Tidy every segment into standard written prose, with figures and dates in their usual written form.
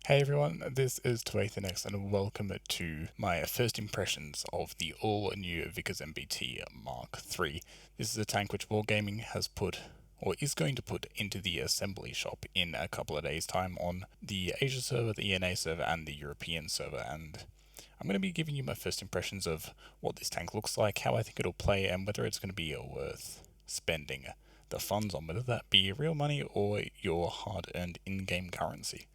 Hey everyone, this is TurwaithionX and welcome to my first impressions of the all-new Vickers MBT Mk.3. This is a tank which Wargaming has put, or is going to put, into the assembly shop in a couple of days' time on the Asia server, the ENA server, and the European server, and I'm going to be giving you my first impressions of what this tank looks like, how I think it'll play, and whether it's going to be worth spending the funds on, whether that be real money or your hard-earned in-game currency.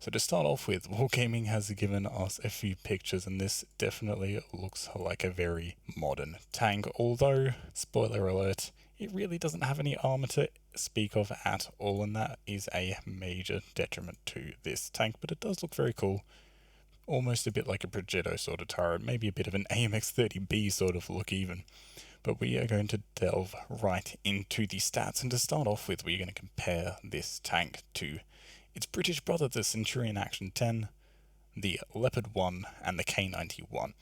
So to start off with, Wargaming has given us a few pictures, and this definitely looks like a very modern tank, although, spoiler alert, it really doesn't have any armor to speak of at all, and that is a major detriment to this tank, but it does look very cool. Almost a bit like a Progetto sort of turret, maybe a bit of an AMX-30B sort of look even. But we are going to delve right into the stats, and to start off with, we're going to compare this tank to its British brother, the Centurion Action 10, the Leopard 1, and the K91.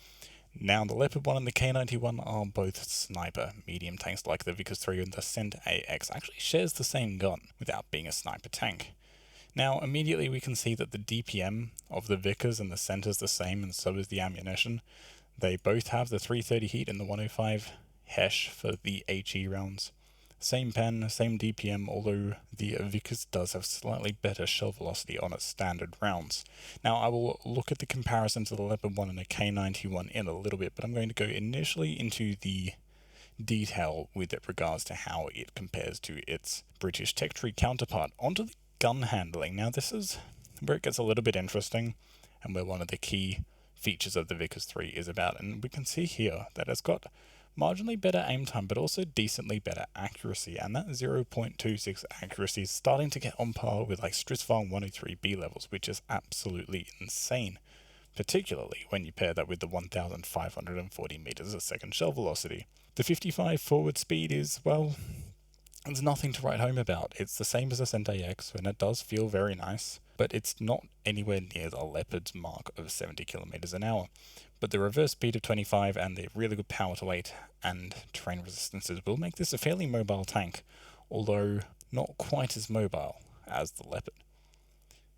Now, the Leopard 1 and the K91 are both sniper medium tanks like the Vickers 3, and the Cent AX actually shares the same gun without being a sniper tank. Now, immediately we can see that the DPM of the Vickers and the Cent is the same, and so is the ammunition. They both have the 330 heat and the 105 Hesh for the HE rounds. Same pen, same DPM, although the Vickers does have slightly better shell velocity on its standard rounds. Now, I will look at the comparison to the Leopard 1 and the K91 in a little bit, but I'm going to go initially into the detail with regards to how it compares to its British tech tree counterpart. Onto the gun handling. Now, this is where it gets a little bit interesting, and where one of the key features of the Vickers 3 is about, and we can see here that it's got marginally better aim time, but also decently better accuracy, and that 0.26 accuracy is starting to get on par with like Stritsfire 103B levels, which is absolutely insane, particularly when you pair that with the 1,540 meters a second shell velocity. The 55 forward speed is, well, there's nothing to write home about. It's the same as a Cent AX, and it does feel very nice, but it's not anywhere near the Leopard's mark of 70 kilometers an hour. But the reverse speed of 25 and the really good power to weight and terrain resistances will make this a fairly mobile tank, although not quite as mobile as the Leopard.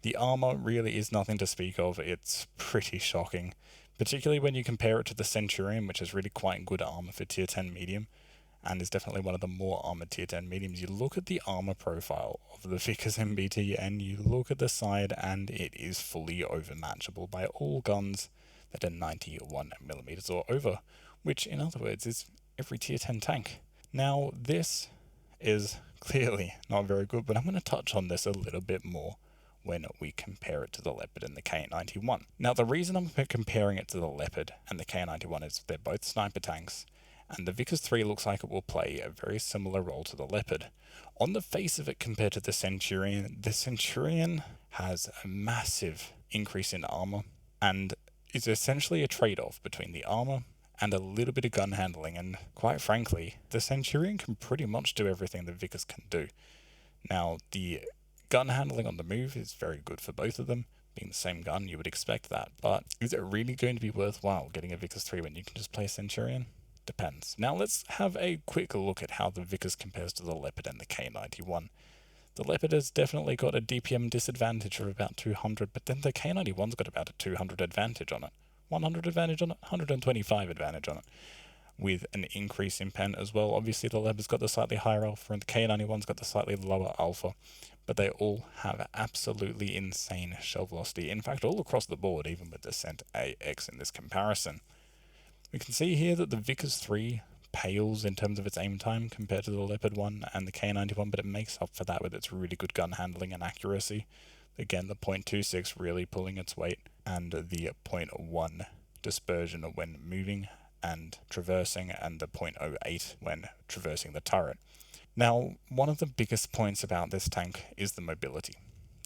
The armor really is nothing to speak of. It's pretty shocking, particularly when you compare it to the Centurion, which is really quite good armor for tier 10 medium, and is definitely one of the more armored tier 10 mediums. You look at the armor profile of the Vickers MBT and you look at the side, and it is fully overmatchable by all guns that are 91mm or over, which in other words is every tier 10 tank. Now, this is clearly not very good, but I'm going to touch on this a little bit more when we compare it to the Leopard and the K91. Now, the reason I'm comparing it to the Leopard and the K91 is they're both sniper tanks, and the Vickers 3 looks like it will play a very similar role to the Leopard. On the face of it compared to the Centurion has a massive increase in armor, and is essentially a trade-off between the armor and a little bit of gun handling, and quite frankly, the Centurion can pretty much do everything the Vickers can do. Now, the gun handling on the move is very good for both of them. Being the same gun, you would expect that, but is it really going to be worthwhile getting a Vickers 3 when you can just play Centurion? Depends. Now let's have a quick look at how the Vickers compares to the Leopard and the K91. The Leopard has definitely got a DPM disadvantage of about 200, but then the K91's got about a 200 advantage on it. 100 advantage on it, 125 advantage on it, with an increase in pen as well. Obviously the Leopard's got the slightly higher alpha and the K91's got the slightly lower alpha, but they all have absolutely insane shell velocity. In fact, all across the board, even with the Cent AX in this comparison. We can see here that the Vickers 3 pales in terms of its aim time compared to the Leopard 1 and the K91, but it makes up for that with its really good gun handling and accuracy. Again, the .26 really pulling its weight, and the .1 dispersion when moving and traversing, and the .08 when traversing the turret. Now, one of the biggest points about this tank is the mobility.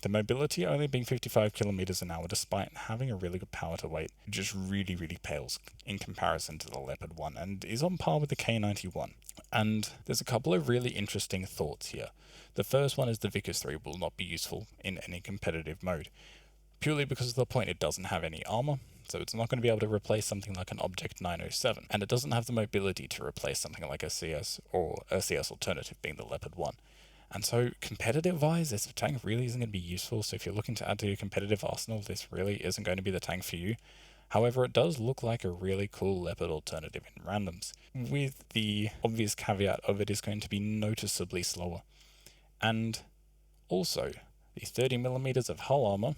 The mobility only being 55 kilometers an hour, despite having a really good power to weight, just really, really pales in comparison to the Leopard 1 and is on par with the K91. And there's a couple of really interesting thoughts here. The first one is the Vickers 3 will not be useful in any competitive mode, purely because of the point it doesn't have any armor, so it's not going to be able to replace something like an Object 907, and it doesn't have the mobility to replace something like a CS or a CS alternative being the Leopard 1. And so competitive-wise, this tank really isn't going to be useful, so if you're looking to add to your competitive arsenal, this really isn't going to be the tank for you. However, it does look like a really cool Leopard alternative in randoms, with the obvious caveat of it is going to be noticeably slower. And also, the 30mm of hull armor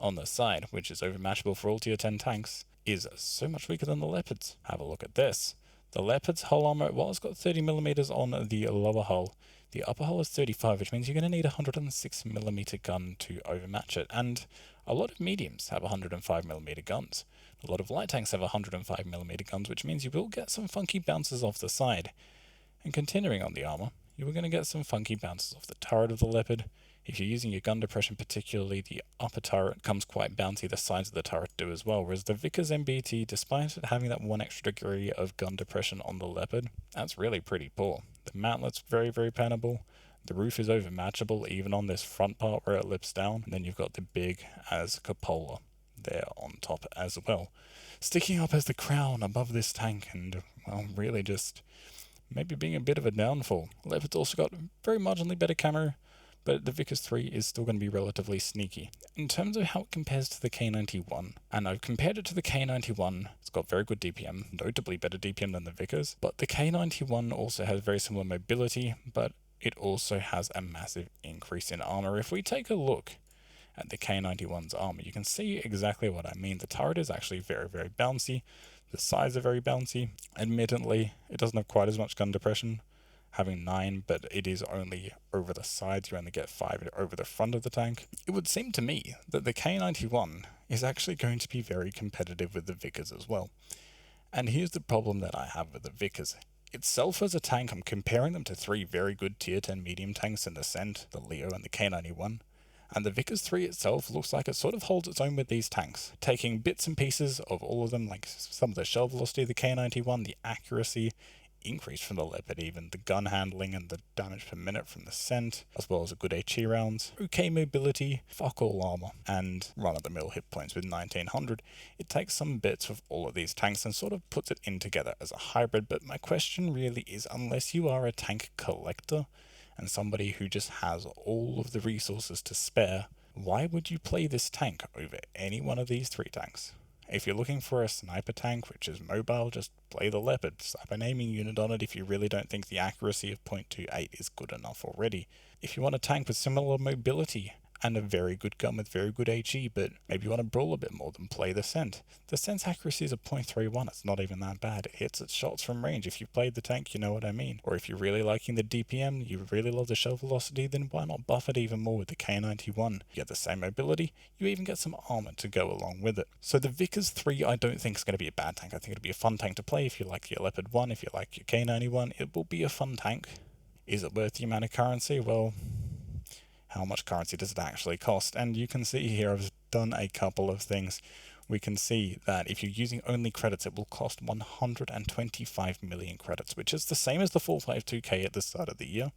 on the side, which is overmatchable for all tier 10 tanks, is so much weaker than the Leopard's. Have a look at this. The Leopard's hull armor, while it's got 30mm on the lower hull, the upper hull is 35, which means you're going to need a 106mm gun to overmatch it, and a lot of mediums have 105mm guns. A lot of light tanks have 105mm guns, which means you will get some funky bounces off the side. And continuing on the armor, you are going to get some funky bounces off the turret of the Leopard. If you're using your gun depression particularly, the upper turret comes quite bouncy, the sides of the turret do as well, whereas the Vickers MBT, despite it having that 1 extra degree of gun depression on the Leopard, that's really pretty poor. The mantlet's very, very panable. The roof is overmatchable even on this front part where it lips down, and then you've got the big as cupola there on top as well, sticking up as the crown above this tank, and well, really just maybe being a bit of a downfall. Leopard's also got very marginally better camo, but the Vickers 3 is still going to be relatively sneaky. In terms of how it compares to the K91, and I've compared it to the K91, it's got very good DPM, notably better DPM than the Vickers, but the K91 also has very similar mobility, but it also has a massive increase in armor. If we take a look at the K91's armor, you can see exactly what I mean. The turret is actually very, very bouncy. The sides are very bouncy. Admittedly, it doesn't have quite as much gun depression, having 9, but it is only over the sides. You only get 5 over the front of the tank. It would seem to me that the K91 is actually going to be very competitive with the Vickers as well. And here's the problem that I have with the Vickers. Itself as a tank, I'm comparing them to 3 very good tier 10 medium tanks in the Ascent, the Leo and the K91. And the Vickers 3 itself looks like it sort of holds its own with these tanks, taking bits and pieces of all of them, like some of the shell velocity of the K91, the accuracy, increase from the Leopard even, the gun handling and the damage per minute from the Scent, as well as a good HE rounds, okay mobility, fuck all armor, and run-of-the-mill hit points with 1900. It takes some bits of all of these tanks and sort of puts it in together as a hybrid, but my question really is, unless you are a tank collector, and somebody who just has all of the resources to spare, why would you play this tank over any one of these 3 tanks? If you're looking for a sniper tank which is mobile, just play the Leopard. Slap an aiming unit on it if you really don't think the accuracy of .28 is good enough already. If you want a tank with similar mobility and a very good gun with very good HE, but maybe you want to brawl a bit more, than play the Scent. The Scent's accuracy is a .31, it's not even that bad. It hits its shots from range. If you've played the tank, you know what I mean. Or if you're really liking the DPM, you really love the shell velocity, then why not buff it even more with the K91? You get the same mobility, you even get some armor to go along with it. So the Vickers 3 I don't think is going to be a bad tank. I think it'll be a fun tank to play if you like your Leopard 1, if you like your K91, it will be a fun tank. Is it worth the amount of currency? Well, how much currency does it actually cost? And you can see here I've done a couple of things. We can see that if you're using only credits, it will cost 125 million credits, which is the same as the 452k at the start of the year,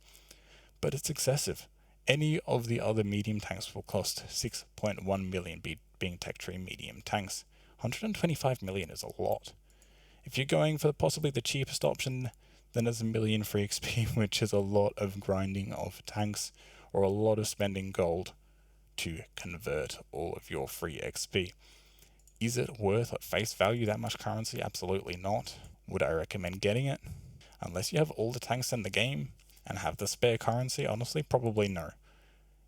but it's excessive. Any of the other medium tanks will cost 6.1 million, being tech tree medium tanks. 125 million is a lot. If you're going for possibly the cheapest option, then there's a million free XP, which is a lot of grinding of tanks, or a lot of spending gold to convert all of your free XP. Is it worth at face value that much currency? Absolutely not. Would I recommend getting it? Unless you have all the tanks in the game and have the spare currency, honestly, probably no.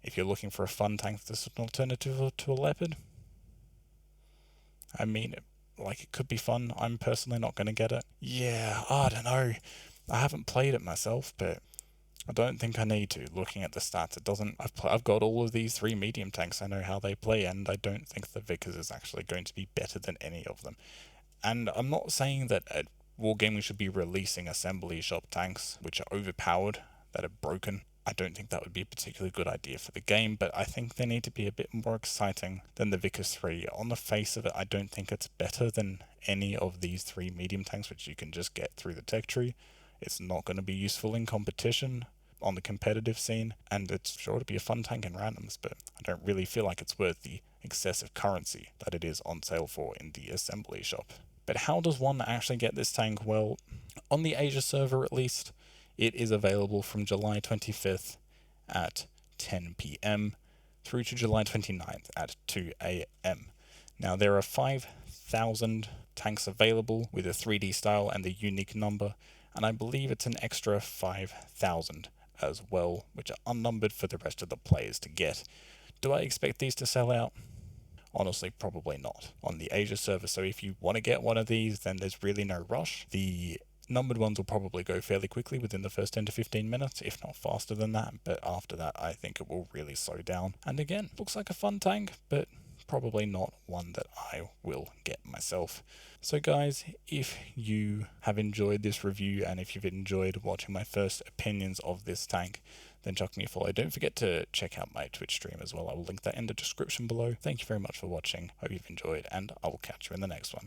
If you're looking for a fun tank that's an alternative to a Leopard, I mean, it could be fun. I'm personally not going to get it. Yeah, I don't know. I haven't played it myself, but I don't think I need to. Looking at the stats, it doesn't. I've got all of these 3 medium tanks. I know how they play, and I don't think the Vickers is actually going to be better than any of them. And I'm not saying that Wargaming should be releasing assembly shop tanks which are overpowered, that are broken. I don't think that would be a particularly good idea for the game, but I think they need to be a bit more exciting than the Vickers 3. On the face of it, I don't think it's better than any of these 3 medium tanks which you can just get through the tech tree. It's not going to be useful in competition on the competitive scene, and it's sure to be a fun tank in randoms, but I don't really feel like it's worth the excessive currency that it is on sale for in the assembly shop. But how does one actually get this tank? Well, on the Asia server at least, It is available from July 25th at 10 p.m. through to July 29th at 2 a.m. Now, there are 5,000 tanks available with a 3D style and the unique number, and I believe it's an extra 5,000 as well, which are unnumbered for the rest of the players to get. Do I expect these to sell out? Honestly, probably not on the Asia server, so if you want to get one of these, then there's really no rush. The numbered ones will probably go fairly quickly within the first 10 to 15 minutes, if not faster than that, but after that I think it will really slow down. And again, looks like a fun tank, but probably not one that I will get myself. So guys, if you have enjoyed this review and if you've enjoyed watching my first opinions of this tank, then chuck me a follow. Don't forget to check out my Twitch stream as well. I will link that in the description below. Thank you very much for watching. Hope you've enjoyed, and I will catch you in the next one.